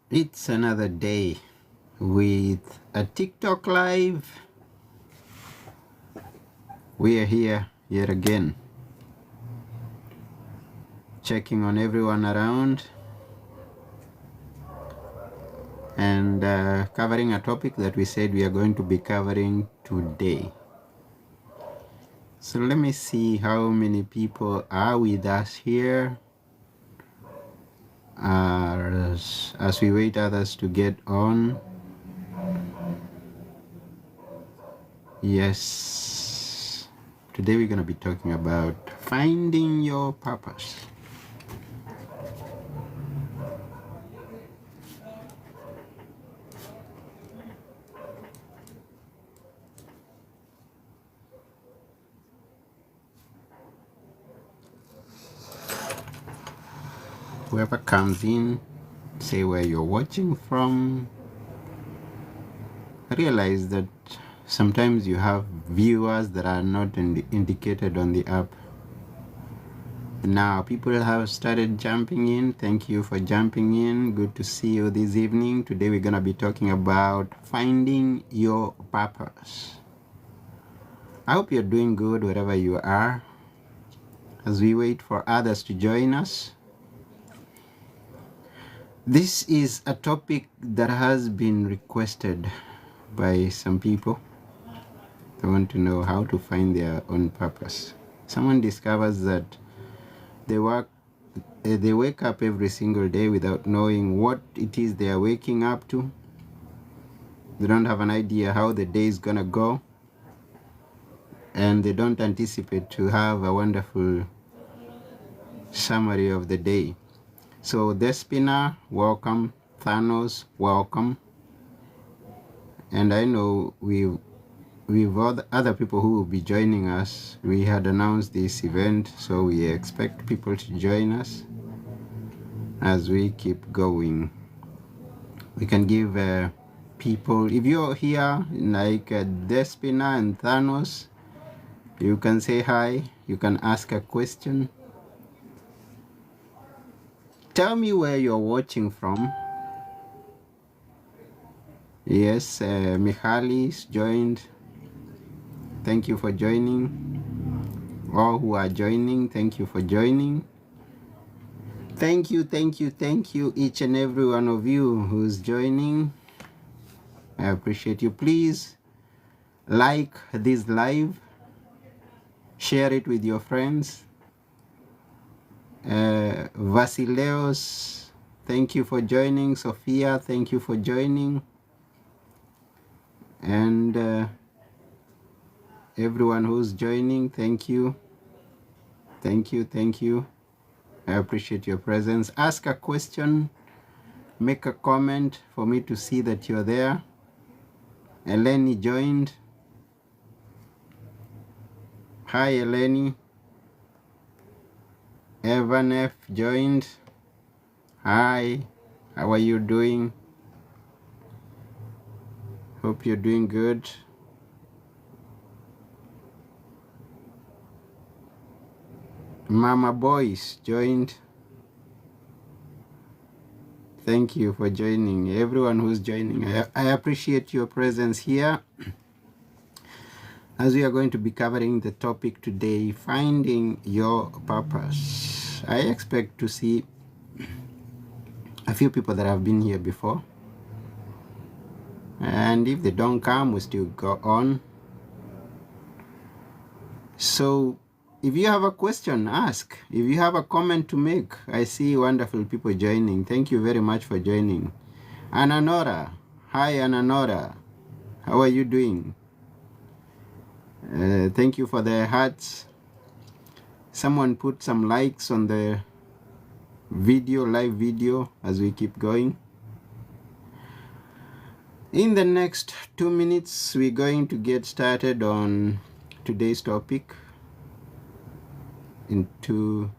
It's another day with a TikTok live. We are here yet again, checking on everyone around and covering a topic that we said we are going to be covering today. So let me see how many people are with us here as we wait others to get on. Yes, today we're going to be talking about finding your purpose. Whoever comes in, say where you're watching from. Realize that sometimes you have viewers that are not indicated on the app. Now people have started jumping in. Thank you for jumping in. Good to see you this evening. Today we're going to be talking about finding your purpose. I hope you're doing good wherever you are. As we wait for others to join us, this is a topic that has been requested by some people. They want to know how to find their own purpose. Someone discovers that they wake up every single day without knowing what it is they are waking up to. They don't have an idea how the day is gonna go, and they don't anticipate to have a wonderful summary of the day. So Despina, welcome. Thanos, welcome. And I know we've other people who will be joining us. We had announced this event, so we expect people to join us as we keep going. We can give people, if you're here like Despina and Thanos, you can say hi, you can ask a question. Tell me where you're watching from. Yes, Michalis joined. Thank you for joining. All who are joining, thank you for joining. Thank you, each and every one of you who's joining. I appreciate you. Please like this live, share it with your friends. Vasileos, thank you for joining. Sophia, thank you for joining. And everyone who's joining, thank you. Thank you. I appreciate your presence. Ask a question, make a comment for me to see that you're there. Eleni joined. Hi, Eleni. Evan F joined. Hi, how are you doing? Hope you're doing good. Mama Boys joined. Thank you for joining. Everyone who's joining, I appreciate your presence here. As we are going to be covering the topic today, finding your purpose. I expect to see a few people that have been here before. And if they don't come, we still go on. So if you have a question, ask. If you have a comment to make, I see wonderful people joining. Thank you very much for joining. Ananora. Hi, Ananora. How are you doing? Thank you for the hearts. Someone put some likes on the live video as we keep going. In the next 2 minutes, we're going to get started on today's topic. In 2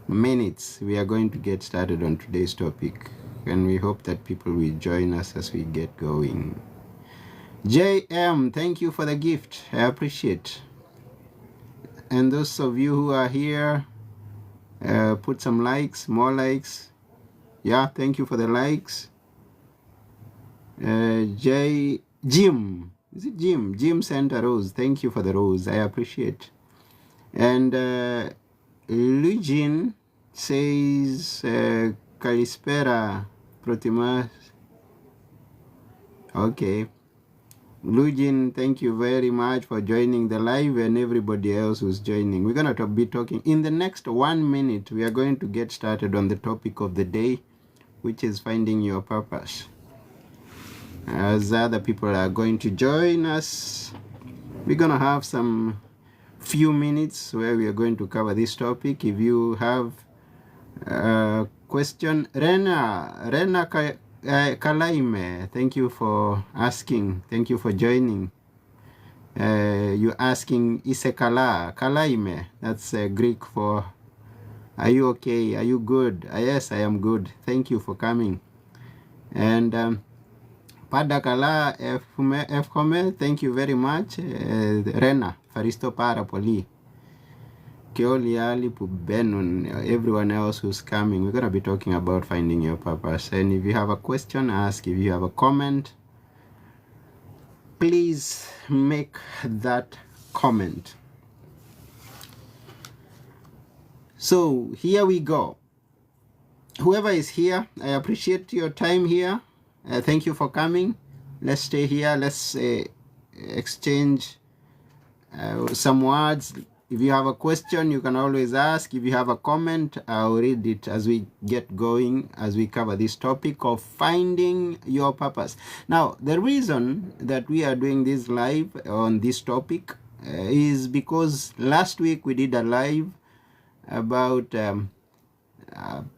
minutes, we are going to get started on today's topic, and we hope that people will join us as we get going. JM, thank you for the gift. I appreciate. And those of you who are here, put some likes, more likes. Yeah, thank you for the likes. Jim. Is it Jim? Jim sent a rose. Thank you for the rose. I appreciate. And Lujin says, Kalispera, Protimas. Okay. Lujin, thank you very much for joining the live and everybody else who's joining. We're going to be talking. In the next 1 minute, we are going to get started on the topic of the day, which is finding your purpose. As other people are going to join us, we're going to have some few minutes where we are going to cover this topic. If you have a question, Rena Kalaime, thank you for asking. Thank you for joining. You're asking Isekala Kalaime. That's Greek for are you okay? Are you good? Yes, I am good. Thank you for coming. And Padakala Fkome, thank you very much. Rena Faristo Parapoli. Keoli Ali Pubenun, everyone else who's coming. We're going to be talking about finding your purpose. And if you have a question, ask. If you have a comment, please make that comment. So here we go. Whoever is here, I appreciate your time here. Thank you for coming. Let's stay here. Let's exchange some words. If you have a question, you can always ask. If you have a comment, I'll read it as we get going, as we cover this topic of finding your purpose. Now, the reason that we are doing this live on this topic is because last week we did a live about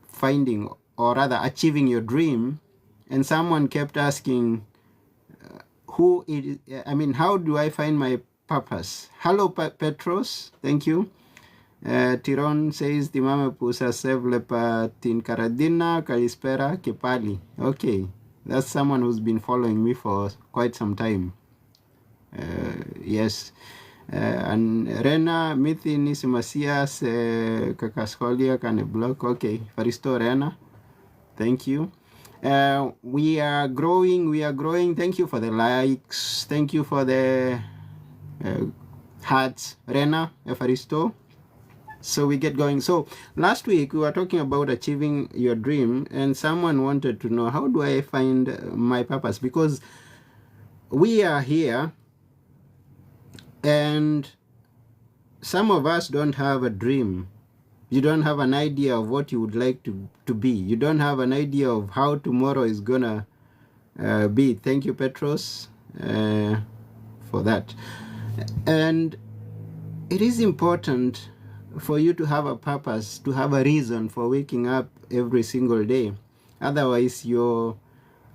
finding, or rather achieving your dream, and someone kept asking, how do I find my purpose? Hello, Petros. Thank you. Tiron says, Timame pusa sevlepa tin karadina kalispera kepali. Okay, that's someone who's been following me for quite some time. Yes. And Rena mithi nisimasias kakaskolia kane block. Okay, Faristo Rena. Thank you. We are growing. Thank you for the likes. Thank you for the hearts, Rena, Efaristo. So we get going. So last week we were talking about achieving your dream, and someone wanted to know, how do I find my purpose? Because we are here and some of us don't have a dream. You don't have an idea of what you would like to be. You don't have an idea of how tomorrow is gonna be. Thank you, Petros, for that. And it is important for you to have a purpose, to have a reason for waking up every single day. Otherwise, your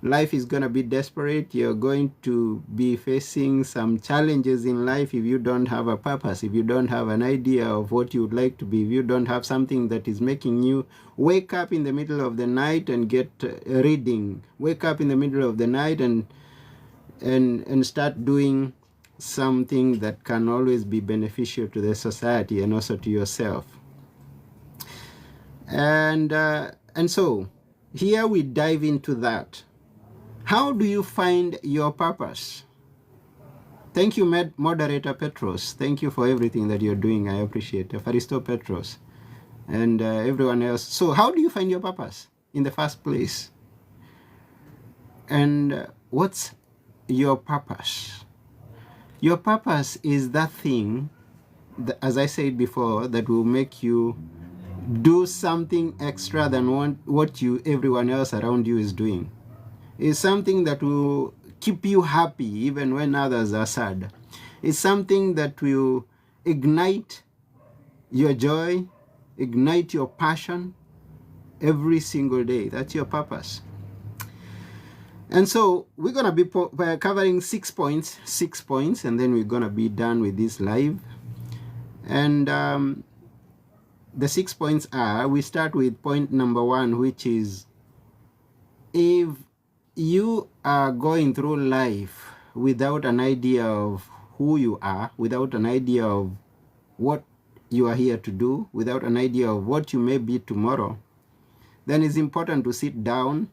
life is going to be desperate. You're going to be facing some challenges in life if you don't have a purpose, if you don't have an idea of what you would like to be, if you don't have something that is making you wake up in the middle of the night and get reading, wake up in the middle of the night and start doing something that can always be beneficial to the society and also to yourself. And so here we dive into that. How do you find your purpose? Thank you, Moderator Petros. Thank you for everything that you're doing. I appreciate it. Faristo Petros and everyone else. So how do you find your purpose in the first place? And what's your purpose? Your purpose is that thing, that, as I said before, that will make you do something extra than what everyone else around you is doing. It's something that will keep you happy even when others are sad. It's something that will ignite your joy, ignite your passion every single day. That's your purpose. And so we're going to be covering 6 points, and then we're going to be done with this live. And the 6 points are, we start with point number 1, which is, if you are going through life without an idea of who you are, without an idea of what you are here to do, without an idea of what you may be tomorrow, then it's important to sit down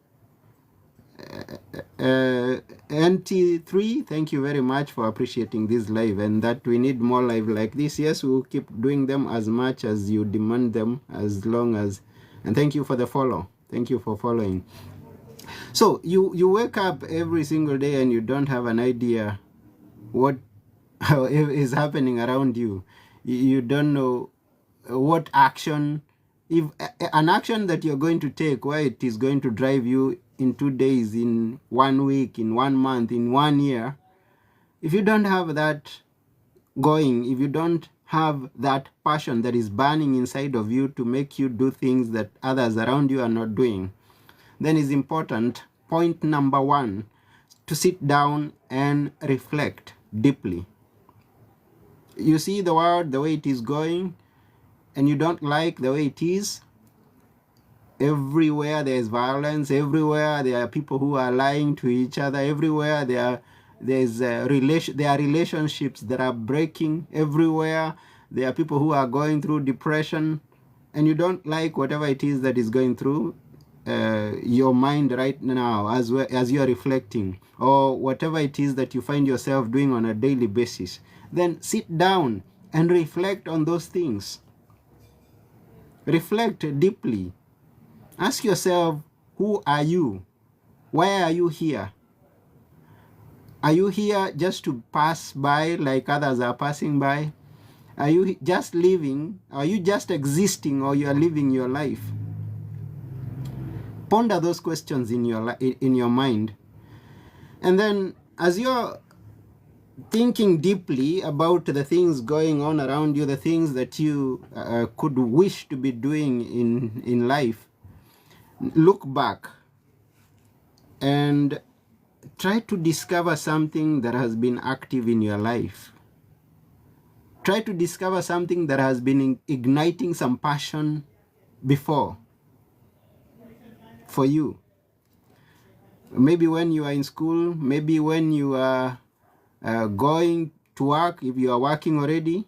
NT3, thank you very much for appreciating this live, and that we need more live like this. Yes, we'll keep doing them as much as you demand them, as long as, and thank you for the follow. Thank you for following. So you wake up every single day and you don't have an idea what is happening around you. You don't know what action, if an action that you're going to take, where it is going to drive you in 2 days, in 1 week, in 1 month, in 1 year. If you don't have that going, if you don't have that passion that is burning inside of you to make you do things that others around you are not doing, then it's important, point number 1, to sit down and reflect deeply. You see the world the way it is going, and you don't like the way it is. Everywhere there is violence, everywhere there are people who are lying to each other, everywhere there are relationships that are breaking, everywhere there are people who are going through depression, and you don't like whatever it is that is going through your mind right now as you are reflecting, or whatever it is that you find yourself doing on a daily basis. Then sit down and reflect on those things. Reflect deeply. Ask yourself, who are you? Why are you here? Are you here just to pass by like others are passing by? Are you just living? Are you just existing, or you are living your life? Ponder those questions in your mind. And then as you're thinking deeply about the things going on around you, the things that you could wish to be doing in life, look back and try to discover something that has been active in your life. Try to discover something that has been igniting some passion before for you. Maybe when you are in school, maybe when you are going to work, if you are working already.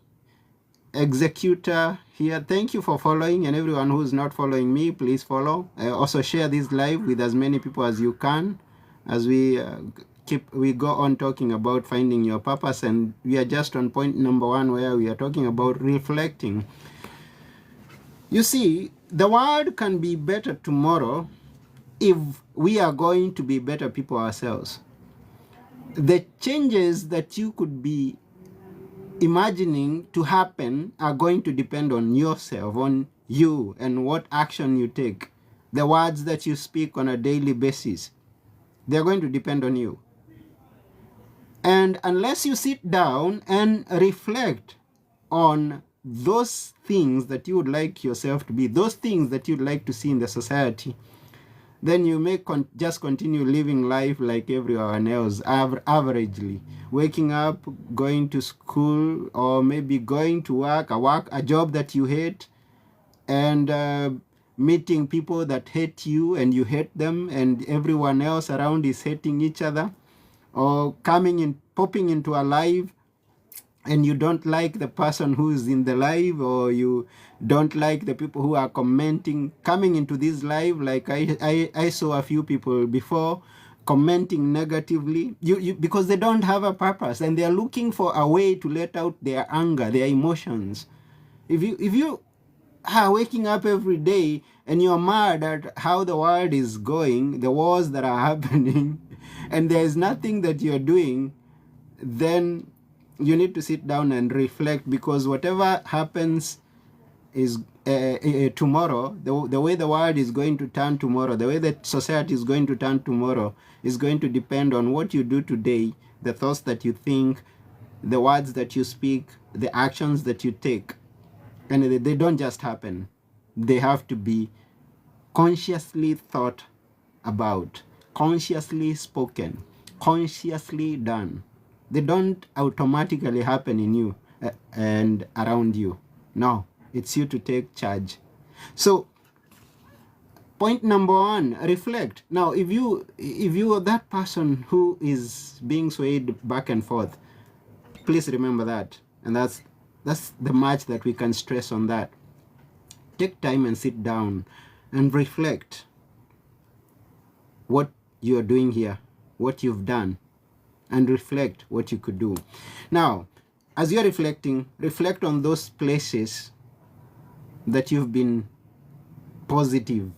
Executor here, thank you for following, and everyone who's not following me, please follow. Also share this live with as many people as you can, as we go on talking about finding your purpose. And we are just on point number 1, where we are talking about reflecting. You see, the world can be better tomorrow if we are going to be better people ourselves. The changes that you could be imagining to happen are going to depend on yourself, on you, and what action you take. The words that you speak on a daily basis, they're going to depend on you. And unless you sit down and reflect on those things that you would like yourself to be, those things that you'd like to see in the society, then you may just continue living life like everyone else, averagely. Waking up, going to school, or maybe going to work, a job that you hate, and meeting people that hate you and you hate them, and everyone else around is hating each other. Or popping into a live, and you don't like the person who is in the live, or you don't like the people who are commenting, coming into this live, like I saw a few people before commenting negatively, because they don't have a purpose, and they are looking for a way to let out their anger, their emotions. If you are waking up every day and you're mad at how the world is going, the wars that are happening, and there's nothing that you're doing, then you need to sit down and reflect, because whatever happens is tomorrow, the way the world is going to turn tomorrow, the way that society is going to turn tomorrow, is going to depend on what you do today, the thoughts that you think, the words that you speak, the actions that you take. And they don't just happen. They have to be consciously thought about, consciously spoken, consciously done. They don't automatically happen in you and around you. No, it's you to take charge. So point number 1, reflect. Now, if you are that person who is being swayed back and forth, please remember that. And that's the much that we can stress on that. Take time and sit down and reflect. What you are doing here, what you've done, and reflect what you could do. Now, as you're reflecting, reflect on those places that you've been positive,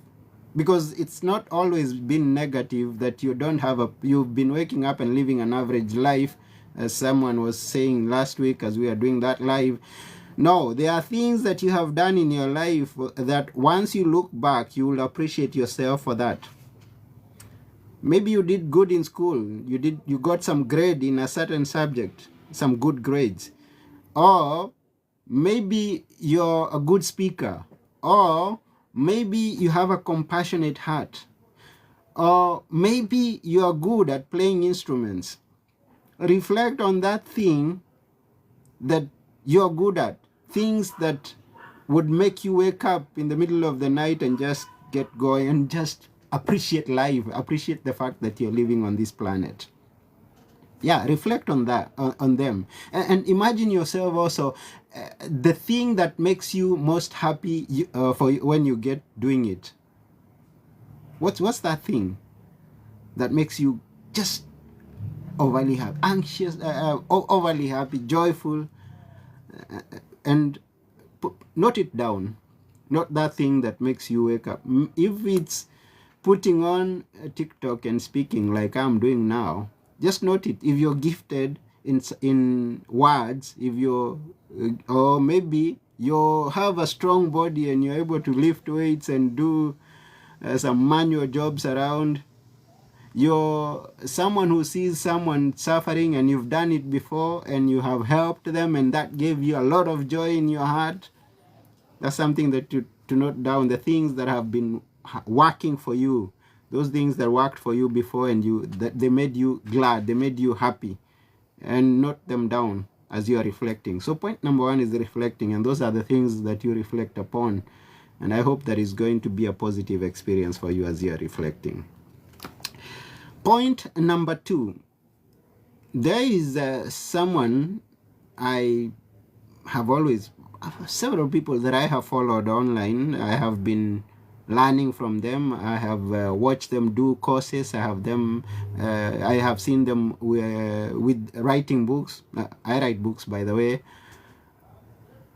because it's not always been negative that you don't have you've been waking up and living an average life, as someone was saying last week as we are doing that live. No, there are things that you have done in your life that once you look back, you will appreciate yourself for that. Maybe you did good in school, you got some grade in a certain subject, some good grades, or maybe you're a good speaker, or maybe you have a compassionate heart, or maybe you are good at playing instruments. Reflect on that thing that you're good at, things that would make you wake up in the middle of the night and just get going and just appreciate life, appreciate the fact that you're living on this planet. Yeah, reflect on that, on them, and imagine yourself also the thing that makes you most happy for when you get doing it. What's that thing that makes you just overly happy, anxious, overly happy, joyful, and note it down. Not that thing that makes you wake up. If it's putting on TikTok and speaking like I'm doing now, just note it. If you're gifted in words, if you're, or maybe you have a strong body and you're able to lift weights and do some manual jobs around, you're someone who sees someone suffering and you've done it before and you have helped them and that gave you a lot of joy in your heart. That's something that to note down, the things that have been working for you, those things that worked for you before and that they made you glad, they made you happy, and note them down as you are reflecting. So point number one is reflecting, and those are the things that you reflect upon, and I hope that is going to be a positive experience for you as you are reflecting. Point number two, there is someone I have always, several people that I have followed online. I have been learning from them. I have watched them do courses. I have seen them with writing books. I write books, by the way.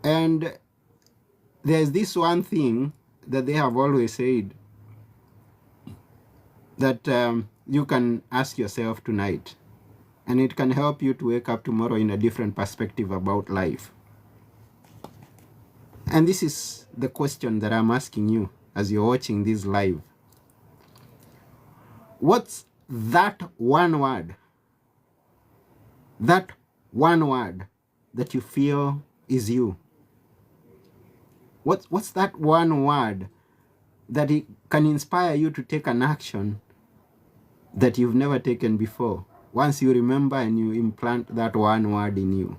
And there's this one thing that they have always said that you can ask yourself tonight, and it can help you to wake up tomorrow in a different perspective about life. And this is the question that I'm asking you as you're watching this live. What's that one word? That one word that you feel is you? What's that one word that it can inspire you to take an action that you've never taken before, once you remember and you implant that one word in you?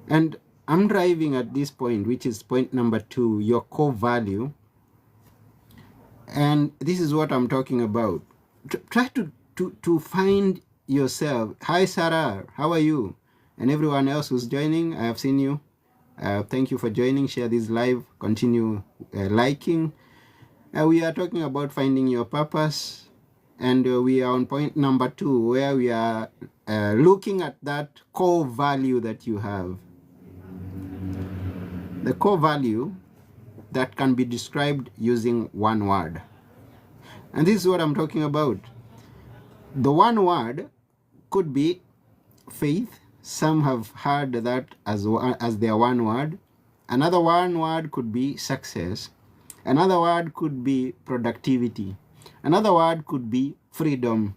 And I'm driving at this point, which is point number two, your core value. And this is what I'm talking about. Try to find yourself. Hi, Sarah. How are you? And everyone else who's joining, I have seen you. Thank you for joining. Share this live. Continue liking. We are talking about finding your purpose. And we are on point number two, where we are looking at that core value that you have. The core value that can be described using one word. And this is what I'm talking about. The one word could be faith. Some have heard that as their one word. Another one word could be success. Another word could be productivity. Another word could be freedom.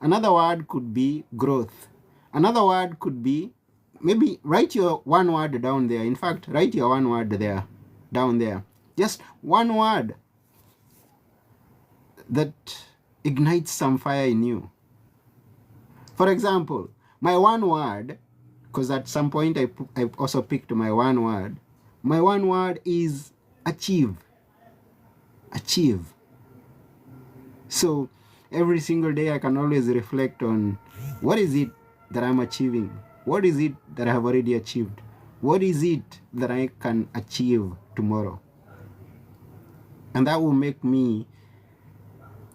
Another word could be growth. Another word could be, maybe write your one word down there. In fact, write your one word there, down there. Just one word that ignites some fire in you. For example, my one word, because at some point I also picked my one word. My one word is achieve. Achieve. So every single day I can always reflect on what is it that I'm achieving? What is it that I have already achieved? What is it that I can achieve tomorrow? And that will make me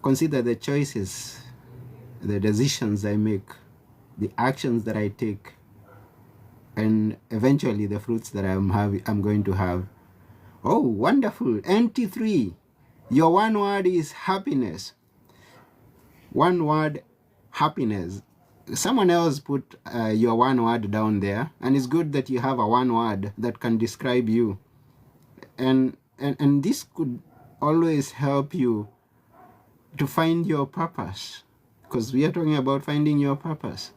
consider the choices, the decisions I make, the actions that I take, and eventually the fruits that I'm going to have. Oh, wonderful. NT3. Your one word is happiness. One word, happiness. Someone else put your one word down there, and it's good that you have a one word that can describe you. And this could always help you to find your purpose, because we are talking about finding your purpose,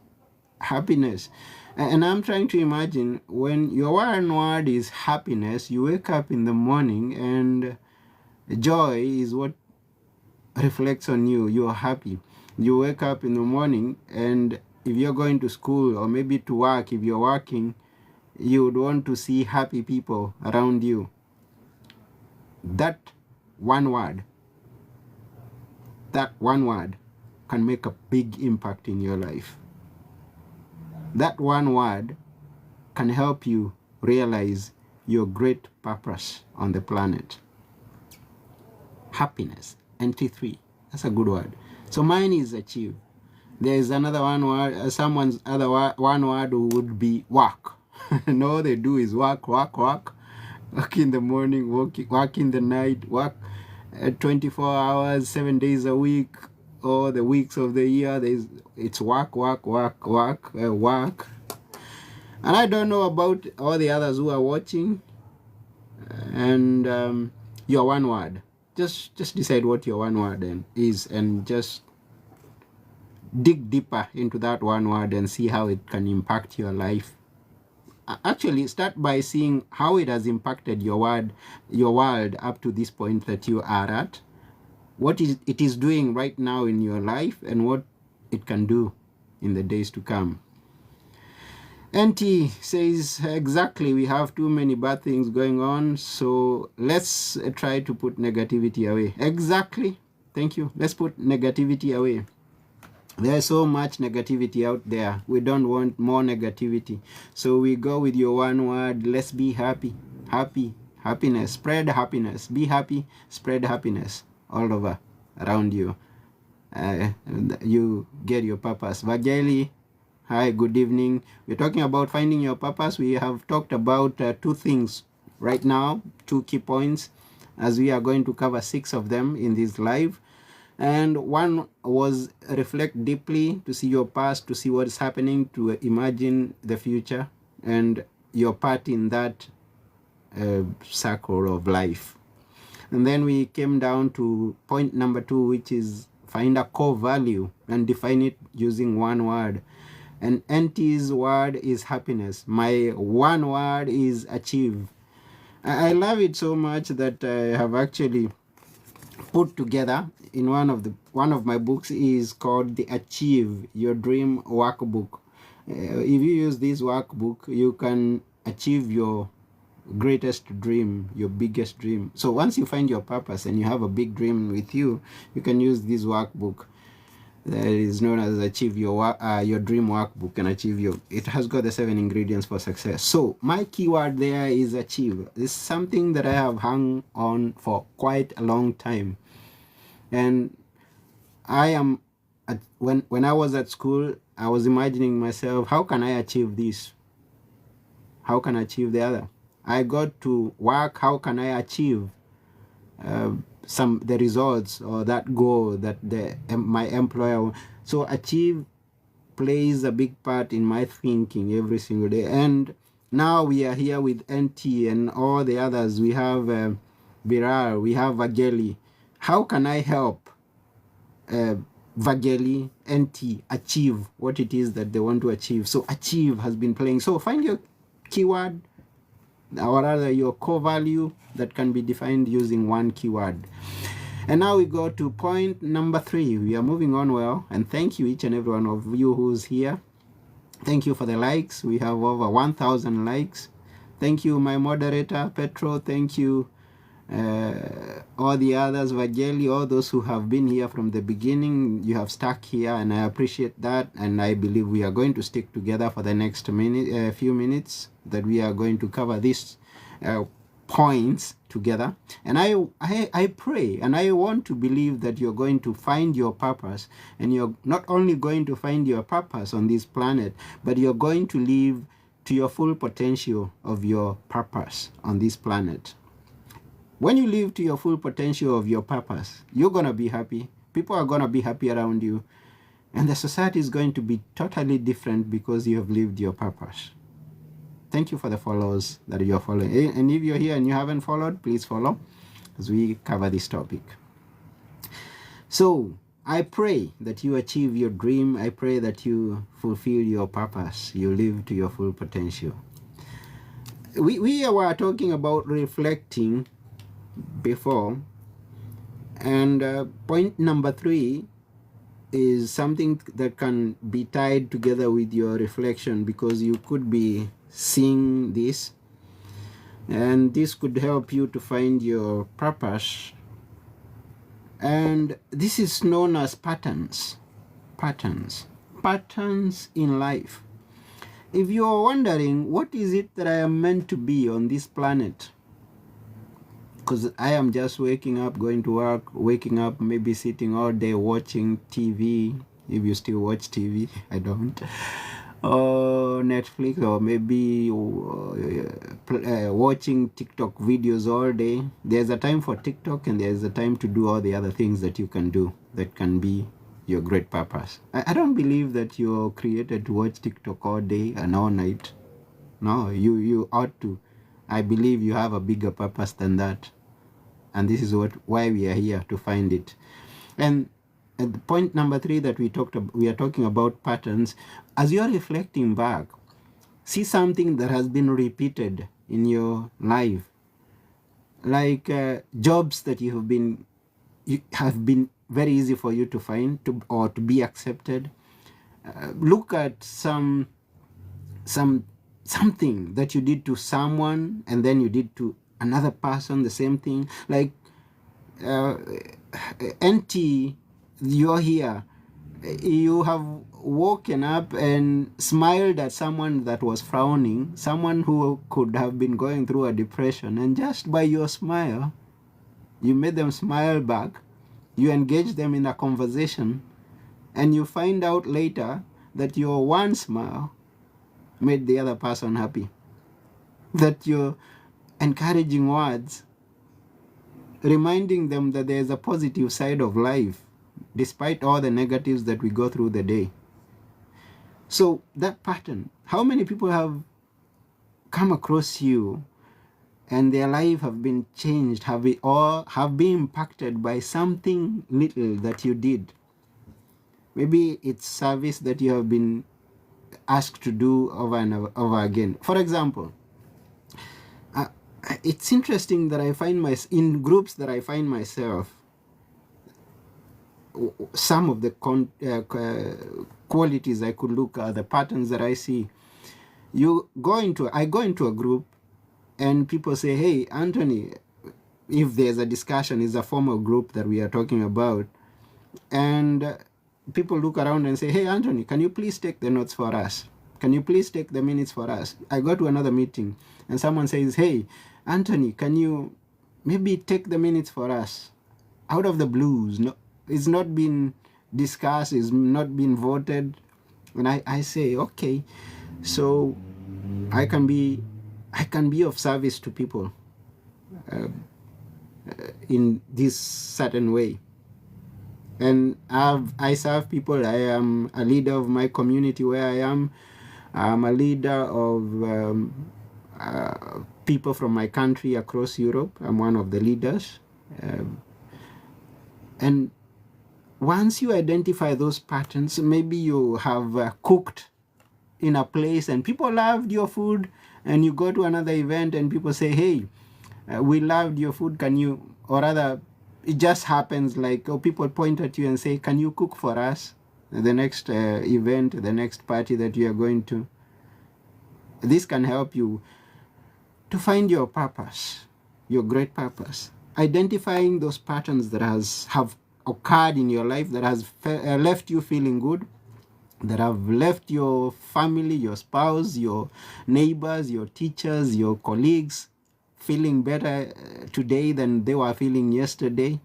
happiness. And I'm trying to imagine when your one word is happiness, you wake up in the morning and joy is what reflects on you. You're happy. You wake up in the morning, and if you're going to school or maybe to work, if you're working, you would want to see happy people around you. That one word can make a big impact in your life. That one word can help you realize your great purpose on the planet. Happiness, NT3. That's a good word. So mine is achieve. There is another one word, someone's other one word would be work. And all they do is work. Work in the morning, work in the night, work 24 hours, 7 days a week, or the weeks of the year. It's work. And I don't know about all the others who are watching. And your one word. Just decide what your one word is, and just dig deeper into that one word and see how it can impact your life. Actually, start by seeing how it has impacted your world up to this point that you are at, what it is doing right now in your life, and what it can do in the days to come. NT says, exactly, we have too many bad things going on, so let's try to put negativity away. Exactly. Thank you. Let's put negativity away. There's so much negativity out there. We don't want more negativity. So we go with your one word. Let's be happy. Happiness. Spread happiness. Be happy. Spread happiness all over around you. You get your purpose. Vageli, hi, good evening. We're talking about finding your purpose. We have talked about two things right now, 2 key points, as we are going to cover 6 of them in this live. And one was reflect deeply, to see your past, to see what is happening, to imagine the future and your part in that circle of life. And then we came down to point number 2, which is find a core value and define it using one word. And NT's word is happiness. My one word is achieve. I love it so much that I have actually put together in one of my books is called the Achieve Your Dream Workbook. If you use this workbook, you can achieve your greatest dream, your biggest dream. So once you find your purpose and you have a big dream with you, you can use this workbook that is known as Achieve Your Dream Workbook, and it has got the 7 ingredients for success. So my keyword there is achieve. This is something that I have hung on for quite a long time. And I am when I was at school, I was imagining myself, how can I achieve this? How can I achieve the other? I got to work, how can I achieve the results or that goal that my employer. So achieve plays a big part in my thinking every single day. And now we are here with NT and all the others. We have Viral, we have Vageli. How can I help Vageli, NT achieve what it is that they want to achieve? So achieve has been playing. So find your keyword, or rather your core value that can be defined using one keyword. And now we go to point number 3. We are moving on well, and thank you each and every one of you who's here. Thank you for the likes. We have over 1,000 likes. Thank you, my moderator Petro. Thank you all the others, Vageli, all those who have been here from the beginning. You have stuck here, and I appreciate that, and I believe we are going to stick together for the next few minutes that we are going to cover this points together, and I pray and I want to believe that you're going to find your purpose, and you're not only going to find your purpose on this planet, but you're going to live to your full potential of your purpose on this planet. When you live to your full potential of your purpose, you're going to be happy. People are going to be happy around you, and the society is going to be totally different because you have lived your purpose. Thank you for the follows that you're following. And if you're here and you haven't followed, please follow as we cover this topic. So I pray that you achieve your dream. I pray that you fulfill your purpose. You live to your full potential. We were talking about reflecting before. And point number 3 is something that can be tied together with your reflection, because you could be seeing this, and this could help you to find your purpose. And this is known as patterns in life. If you're wondering, what is it that I am meant to be on this planet? Because I am just waking up, going to work, waking up, maybe sitting all day watching TV. If you still watch TV, I don't. Or Netflix, or maybe watching TikTok videos all day. There's a time for TikTok, and there's a time to do all the other things that you can do that can be your great purpose. I don't believe that you're created to watch TikTok all day and all night. No, you ought to. I believe you have a bigger purpose than that. And this is why we are here, to find it. And at the point number 3 that we are talking about patterns. As you're reflecting back, see something that has been repeated in your life, like jobs that have been very easy for you to find or to be accepted. Look at something that you did to someone, and then you did to another person the same thing. Like Auntie, you're here, you have woken up and smiled at someone that was frowning, someone who could have been going through a depression, and just by your smile, you made them smile back. You engage them in a conversation, and you find out later that your one smile made the other person happy. That your encouraging words, reminding them that there is a positive side of life despite all the negatives that we go through the day. So that pattern, how many people have come across you and their life have been changed, have been impacted by something little that you did? Maybe it's service that you have been asked to do over and over again. For example, it's interesting that I find in groups that I find myself, some of the qualities I could look at, the patterns that I see. I go into a group, and people say, "Hey, Anthony," if there's a discussion, it's a formal group that we are talking about, and people look around and say, "Hey, Anthony, can you please take the notes for us? Can you please take the minutes for us?" I go to another meeting, and someone says, "Hey, Anthony, can you maybe take the minutes for us?" Out of the blues, no, it's not been discussed, it's not been voted, and I say, okay, so I can be of service to people in this certain way. And I serve people. I am a leader of my community where I am. I'm a leader of people from my country across Europe. I'm one of the leaders. And once you identify those patterns, maybe you have cooked in a place and people loved your food, and you go to another event and people say, "Hey, we loved your food, can you," or rather, it just happens like, people point at you and say, "Can you cook for us the next event, the next party that you are going to?" This can help you to find your purpose, your great purpose. Identifying those patterns that have occurred in your life, that has left you feeling good, that have left your family, your spouse, your neighbors, your teachers, your colleagues feeling better today than they were feeling yesterday?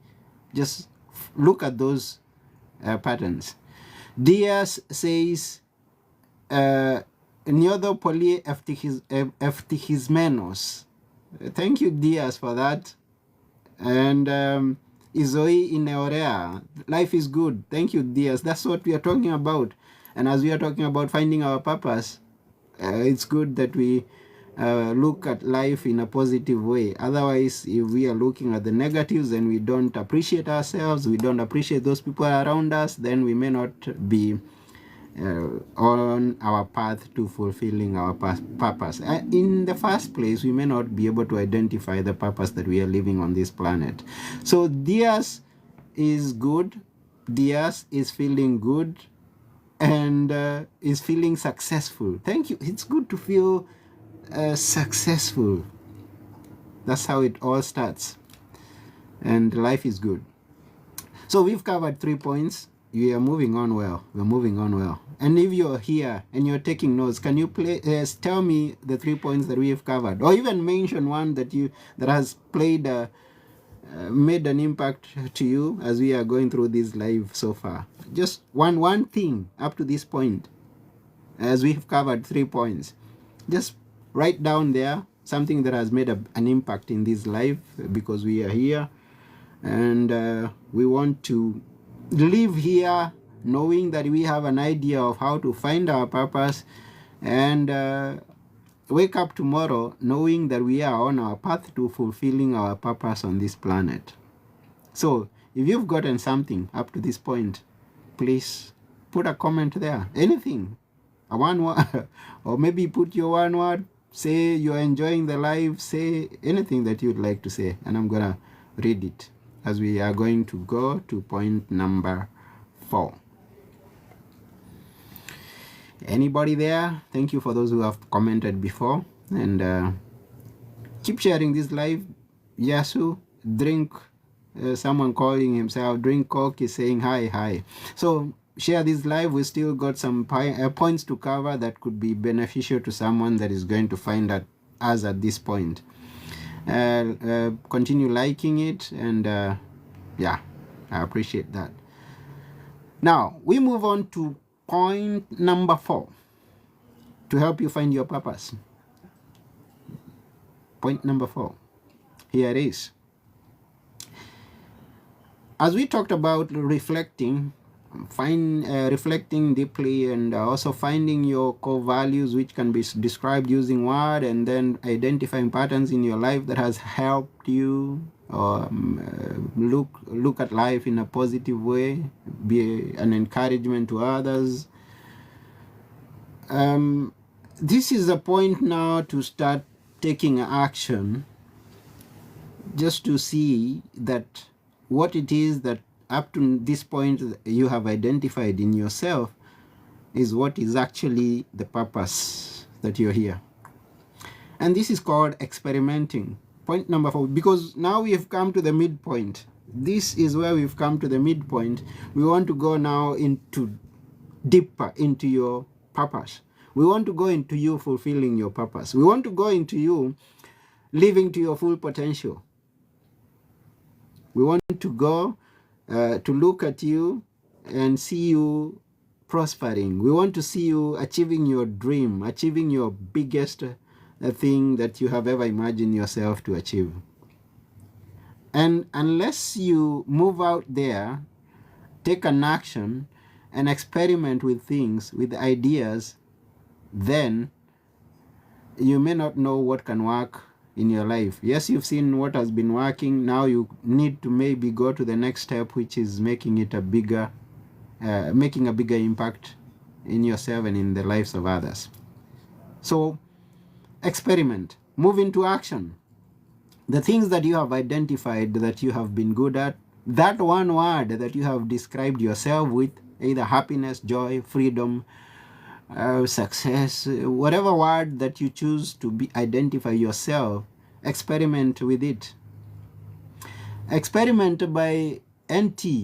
Just look at those patterns. Diaz says, Nyodo Poli Eftihismenos. Thank you, Diaz, for that. And Izoi Ineorea, life is good. Thank you, Diaz. That's what we are talking about. And as we are talking about finding our purpose, it's good that we look at life in a positive way. Otherwise, if we are looking at the negatives and we don't appreciate ourselves, we don't appreciate those people around us, then we may not be on our path to fulfilling our purpose. In the first place, we may not be able to identify the purpose that we are living on this planet. So Diaz is good. Diaz is feeling good and is feeling successful. Thank you. It's good to feel successful. That's how it all starts. And life is good. So we've covered 3 points. We are moving on well. We're moving on well. And if you're here and you're taking notes, can you tell me the 3 points that we have covered, or even mention one that has made an impact to you as we are going through this live so far? Just one thing up to this point, as we have covered 3 points. Just write down there something that has made an impact in this life, because we are here and we want to live here knowing that we have an idea of how to find our purpose, and wake up tomorrow knowing that we are on our path to fulfilling our purpose on this planet. So if you've gotten something up to this point, please put a comment there. Anything, a one word, or maybe put your one word, say you're enjoying the live, say anything that you'd like to say, and I'm gonna read it as we are going to go to point number 4. Anybody there? Thank you for those who have commented before, and keep sharing this live. Yasu, drink, someone calling himself Drink Coke is saying hi. So share this live. We still got some points to cover that could be beneficial to someone that is going to find us at this point. Continue liking it, and yeah, I appreciate that. Now we move on to point number 4 to help you find your purpose. Point number 4, here it is. As we talked about reflecting deeply, and also finding your core values, which can be described using word, and then identifying patterns in your life that has helped you look at life in a positive way, be an encouragement to others. This is a point now to start taking action, just to see that what it is that up to this point you have identified in yourself is what is actually the purpose that you're here. And this is called experimenting. Point number 4, because now we have come to the midpoint. This is where we've come to the midpoint. We want to go now deeper into your purpose. We want to go into you fulfilling your purpose. We want to go into you living to your full potential. We want to go to look at you and see you prospering. We want to see you achieving your dream, achieving your biggest thing that you have ever imagined yourself to achieve. And unless you move out there, take an action, and experiment with things, with ideas, then you may not know what can work in your life. Yes, you've seen what has been working. Now you need to maybe go to the next step, which is making it making a bigger impact in yourself and in the lives of others. So experiment, move into action. The things that you have identified that you have been good at, that one word that you have described yourself with, either happiness, joy, freedom, success, whatever word that you choose to identify yourself, experiment with it. Experiment by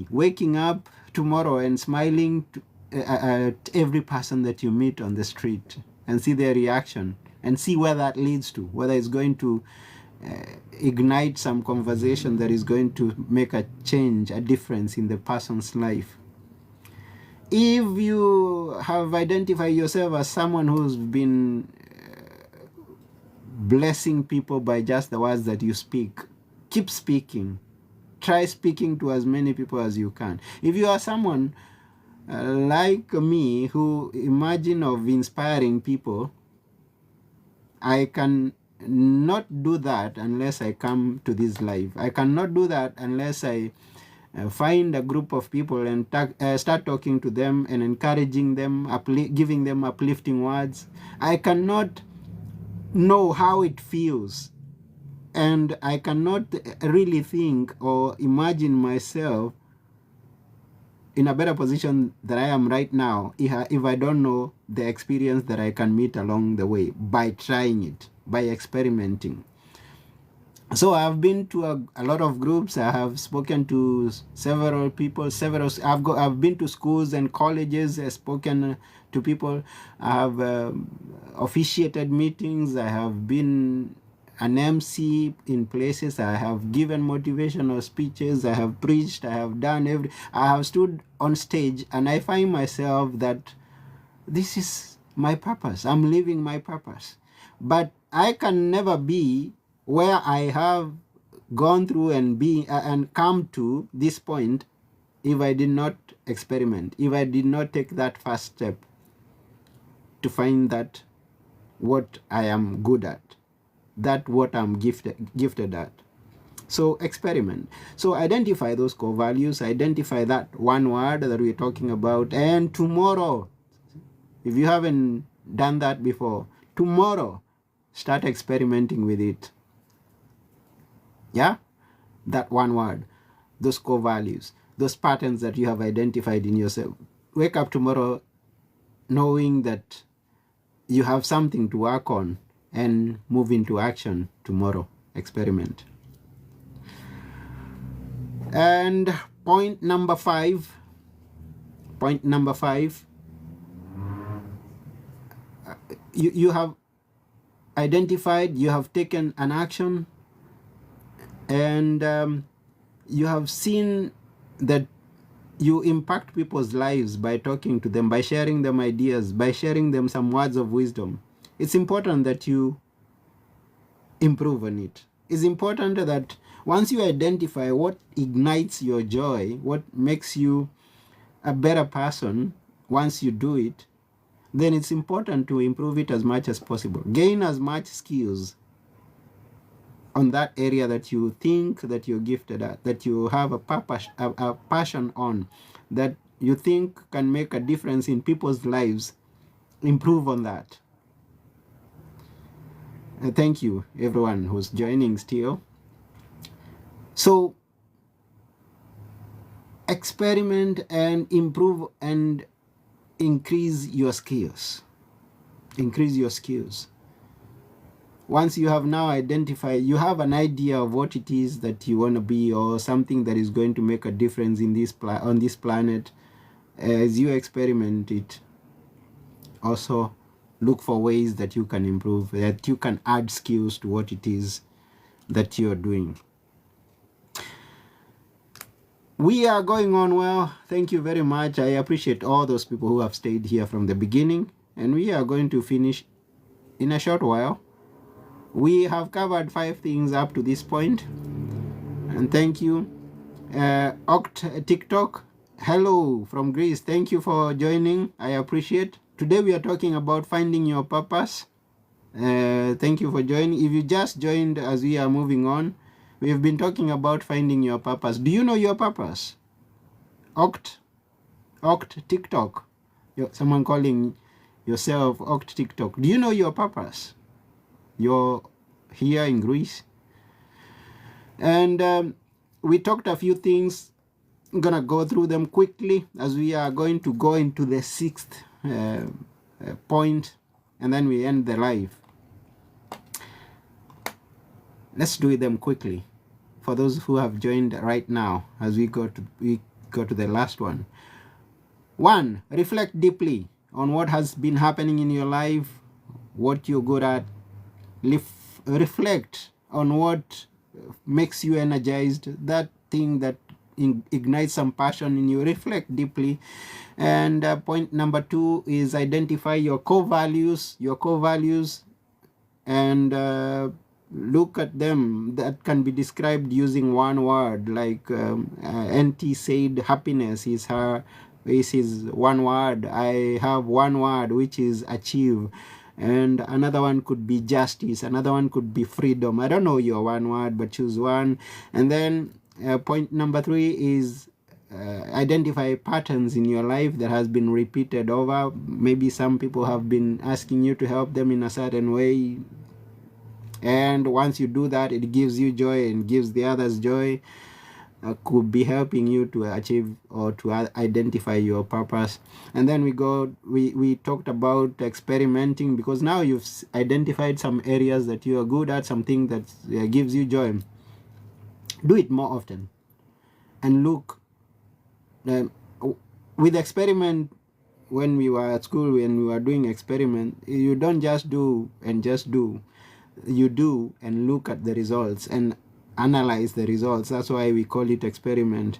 waking up tomorrow and smiling at every person that you meet on the street, and see their reaction, and see where that leads to, whether it's going to ignite some conversation that is going to make a change, a difference in the person's life. If you have identified yourself as someone who's been blessing people by just the words that you speak, keep speaking. Try speaking to as many people as you can. If you are someone like me who imagine of inspiring people, I can not do that unless I come to this live. I cannot do that unless I find a group of people and start talking to them and encouraging them, giving them uplifting words. I cannot know how it feels, and I cannot really think or imagine myself in a better position than I am right now if I don't know the experience that I can meet along the way by trying it, by experimenting. So I've been to a lot of groups. I have spoken to several people. I've been to schools and colleges. I've spoken to people. I have officiated meetings. I have been an MC in places. I have given motivational speeches. I have preached. I have stood on stage, and I find myself that this is my purpose. I'm living my purpose. But I can never be where I have gone through and come to this point if I did not experiment, if I did not take that first step to find that what I am good at, that what I'm gifted at. So experiment. So identify those core values, identify that one word that we're talking about, and tomorrow, if you haven't done that before, tomorrow start experimenting with it. Yeah, that one word, those core values, those patterns that you have identified in yourself. Wake up tomorrow knowing that you have something to work on and move into action tomorrow. Experiment. And point number five, you have identified, you have taken an action, and you have seen that you impact people's lives by talking to them, by sharing them ideas, by sharing them some words of wisdom. It's important that you improve on it. It's important that once you identify what ignites your joy, what makes you a better person, once you do it, then it's important to improve it as much as possible. Gain as much skills on that area that you think that you're gifted at, that you have a passion on, that you think can make a difference in people's lives. Improve on that. Thank you, everyone who's joining still. So, experiment and improve and increase your skills. Increase your skills. Once you have now identified, you have an idea of what it is that you want to be, or something that is going to make a difference in this on this planet. As you experiment it, also look for ways that you can improve, that you can add skills to what it is that you're doing. We are going on well. Thank you very much. I appreciate all those people who have stayed here from the beginning, and we are going to finish in a short while. We have covered 5 things up to this point, and thank you. TikTok, hello from Greece. Thank you for joining. I appreciate. Today we are talking about finding your purpose. Thank you for joining. If you just joined as we are moving on, we've been talking about finding your purpose. Do you know your purpose? TikTok. Someone calling yourself TikTok. Do you know your purpose? You're here in Greece. And we talked a few things. I'm going to go through them quickly as we are going to go into the 6th point, and then we end the live. Let's do them quickly for those who have joined right now as we go to the last one. 1, reflect deeply on what has been happening in your life, what you're good at. Reflect on what makes you energized, that thing that ignites some passion in you. Reflect deeply. And point number 2 is identify your core values. And look at them. That can be described using one word, like NT said happiness is his one word. I have one word, which is achieve. And another one could be justice, another one could be freedom. I don't know your one word, but choose one. And then point number 3 is identify patterns in your life that has been repeated over. Maybe some people have been asking you to help them in a certain way, and once you do that, it gives you joy and gives the others joy. Could be helping you to achieve or to identify your purpose. And then we talked about experimenting, because now you've identified some areas that you are good at, something that gives you joy. Do it more often. And look, with experiment, when we were at school, when we were doing experiment, you don't just do and just do. You do and look at the results and analyze the results. That's why we call it experiment.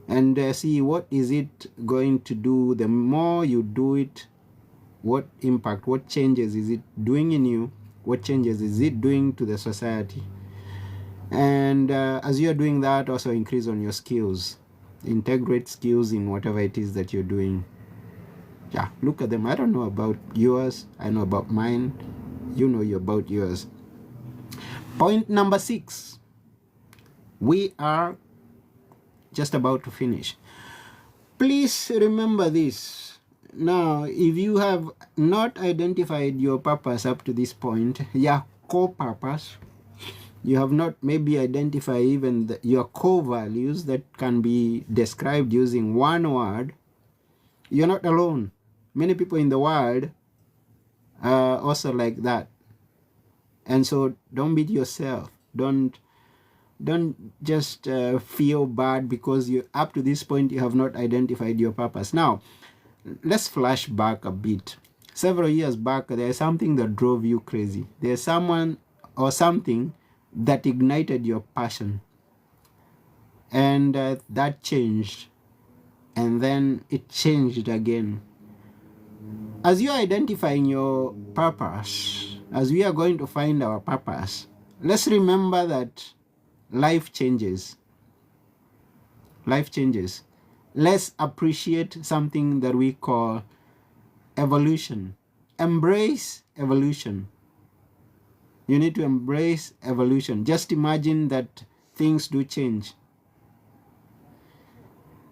And see what is it going to do. The more you do it, what impact, what changes is it doing in you, what changes is it doing to the society. And as you're doing that, also increase on your skills. Integrate skills in whatever it is that you're doing. Yeah, look at them. I don't know about yours, I know about mine, you know about yours. Point number 6. We are just about to finish. Please remember this. Now, if you have not identified your purpose up to this point, your core purpose, you have not maybe identified even your core values that can be described using one word, you're not alone. Many people in the world are also like that. And so don't beat yourself. Don't just feel bad because you up to this point you have not identified your purpose. Now, let's flash back a bit. Several years back, there's something that drove you crazy. There's someone or something that ignited your passion. And that changed. And then it changed again. As you're identifying your purpose, as we are going to find our purpose, let's remember that life changes. Life changes. Let's appreciate something that we call evolution. Embrace evolution. You need to embrace evolution. Just imagine that things do change.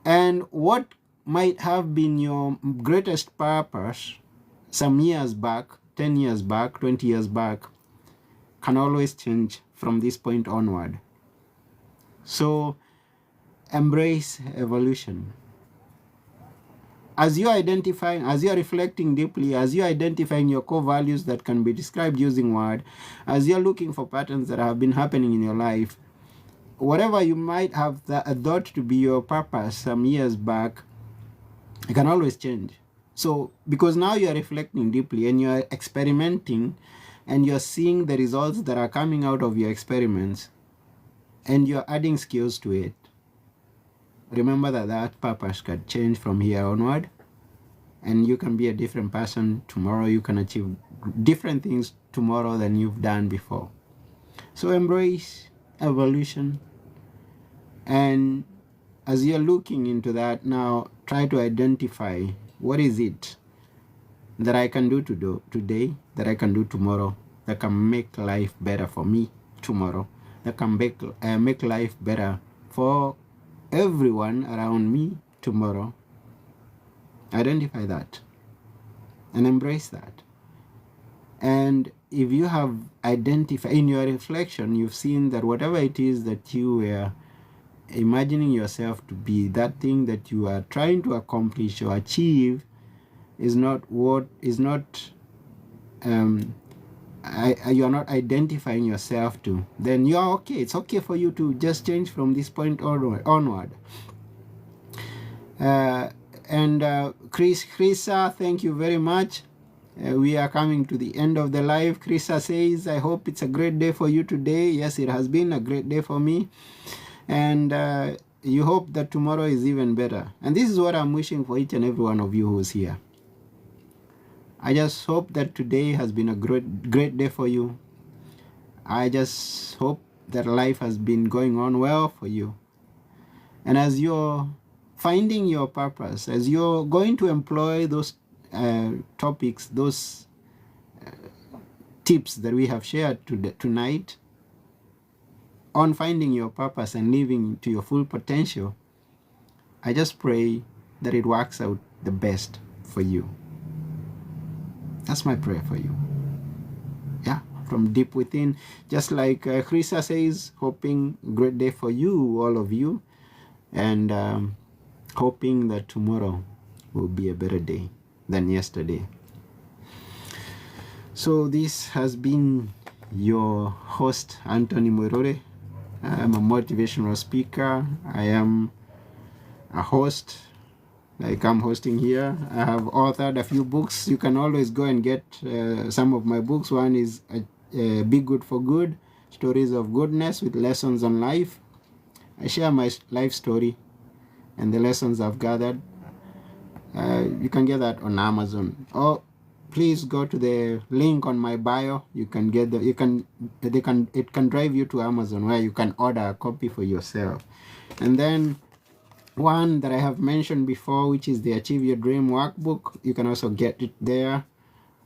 And what might have been your greatest purpose some years back, 10 years back, 20 years back, can always change from this point onward. So embrace evolution. As you're identifying, as you're reflecting deeply, as you're identifying your core values that can be described using word, as you're looking for patterns that have been happening in your life, whatever you might have thought to be your purpose some years back, it can always change. So because now you're reflecting deeply and you're experimenting and you're seeing the results that are coming out of your experiments and you're adding skills to it, remember that that purpose can change from here onward, and you can be a different person tomorrow. You can achieve different things tomorrow than you've done before. So embrace evolution. And as you're looking into that now, try to identify what is it that I can do today, that I can do tomorrow, that can make life better for me tomorrow, that can make life better for everyone around me tomorrow. Identify that and embrace that. And if you have identified in your reflection, you've seen that whatever it is that you were imagining yourself to be, that thing that you are trying to accomplish or achieve is not you are not identifying yourself to, then you are okay. It's okay for you to just change from this point onward. Chrisa, thank you very much. We are coming to the end of the live. Krista says, I hope it's a great day for you today. Yes, it has been a great day for me. And you hope that tomorrow is even better. And this is what I'm wishing for each and every one of you who's here. I just hope that today has been a great day for you. I just hope that life has been going on well for you. And as you're finding your purpose, as you're going to employ those topics, those tips that we have shared tonight on finding your purpose and living to your full potential, I just pray that it works out the best for you. That's my prayer for you. Yeah, from deep within. Just like Krista says, hoping great day for you, all of you, and hoping that tomorrow will be a better day than yesterday. So this has been your host, Anthony Moirore. I'm a motivational speaker. I am a host, like I'm hosting here. I have authored a few books. You can always go and get some of my books. One is Be Good for Good, Stories of Goodness with Lessons on Life. I share my life story and the lessons I've gathered. You can get that on Amazon. Or please go to the link on my bio. You can get it can drive you to Amazon where you can order a copy for yourself. And then one that I have mentioned before, which is the Achieve Your Dream workbook. You can also get it there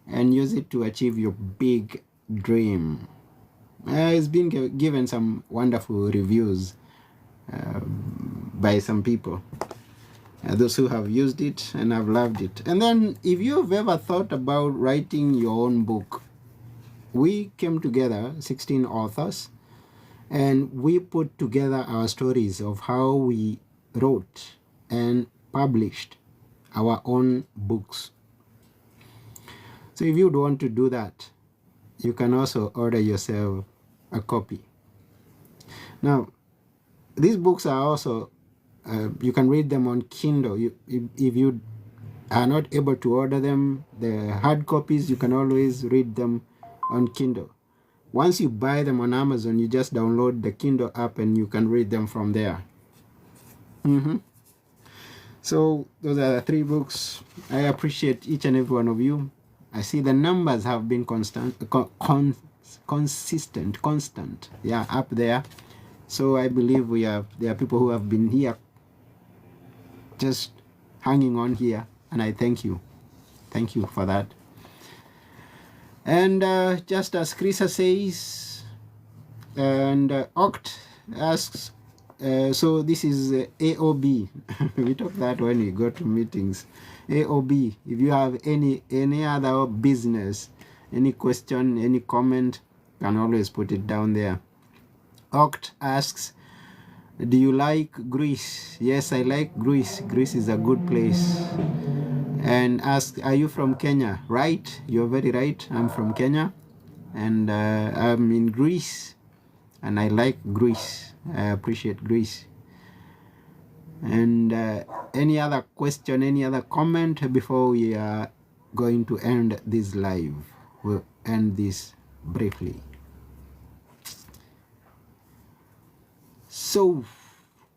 and use it to achieve your big dream. It's been given some wonderful reviews by some people. Those who have used it and have loved it. And then if you've ever thought about writing your own book, we came together, 16 authors, and we put together our stories of how we wrote and published our own books. So if you'd want to do that, you can also order yourself a copy. Now, these books are also you can read them on Kindle. If you are not able to order them, the hard copies, you can always read them on Kindle. Once you buy them on Amazon, you just download the Kindle app and you can read them from there. So those are the 3 books. I appreciate each and every one of you. I see the numbers have been constant, yeah, up there. So I believe there are people who have been here just hanging on here, and I thank you for that. And just as Krisa says, and Oct asks, so this is AOB. We talk that when we go to meetings. AOB, if you have any other business, any question, any comment, you can always put it down there. Oct asks, do you like Greece? Yes, I like Greece. Greece is a good place. And asks, are you from Kenya? Right, you're very right. I'm from Kenya, and I'm in Greece, and I like Greece. I appreciate Greece. And any other question, any other comment before we are going to end this live? We'll end this briefly. So,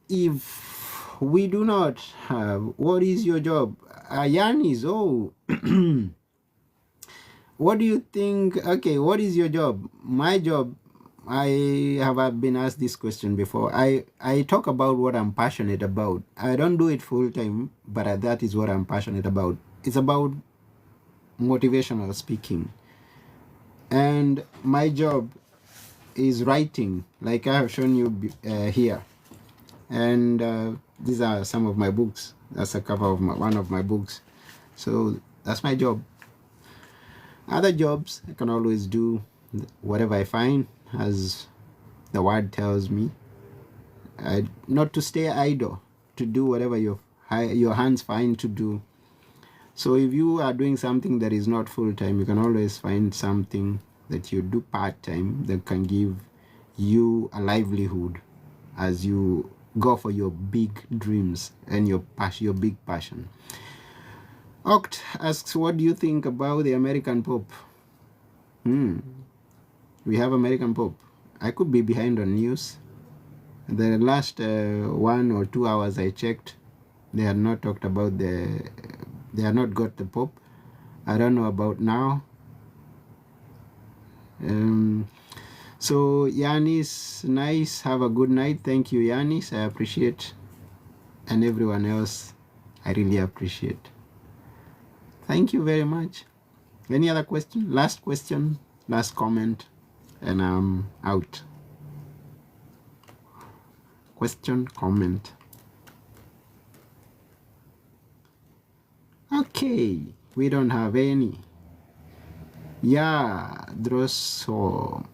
if we do not have, what is your job? Yanis, what do you think? Okay, what is your job? My job, I have been asked this question before. I talk about what I'm passionate about. I don't do it full time, but that is what I'm passionate about. It's about motivational speaking. And my job is writing, like I have shown you here. And these are some of my books. That's a cover of one of my books. So that's my job. Other jobs, I can always do whatever I find, as the word tells me. Not to stay idle, to do whatever your hands find to do. So if you are doing something that is not full-time, you can always find something that you do part-time that can give you a livelihood as you go for your big dreams and your big passion. Oct asks, what do you think about the American Pope? We have American Pope. I could be behind on news. The last 1 or 2 hours I checked, they had not talked about they had not got the Pope. I don't know about now. So Yanis, nice. Have a good night. Thank you, Yanis. I appreciate. And everyone else, I really appreciate. Thank you very much. Any other question? Last question, last comment, and I'm out. Question, comment. Okay, we don't have any. Yeah, Drosso.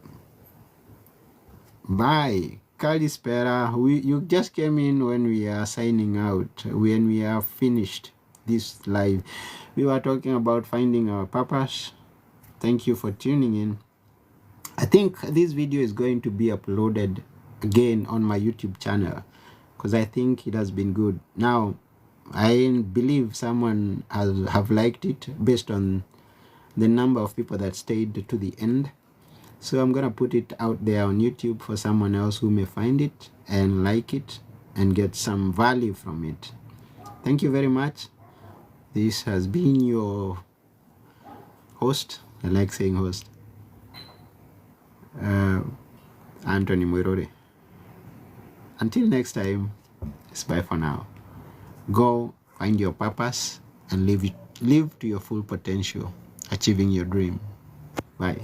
Bye. Kalispera. You just came in when we are signing out, when we are finished this live. We were talking about finding our purpose. Thank you for tuning in. I think this video is going to be uploaded again on my YouTube channel because I think it has been good. Now, I believe someone have liked it based on the number of people that stayed to the end. So I'm gonna put it out there on YouTube for someone else who may find it and like it and get some value from it. Thank you very much. This has been your host. I like saying host, Anthony Mwirore. Until next time, it's bye for now. Go find your purpose and live to your full potential, achieving your dream. Bye.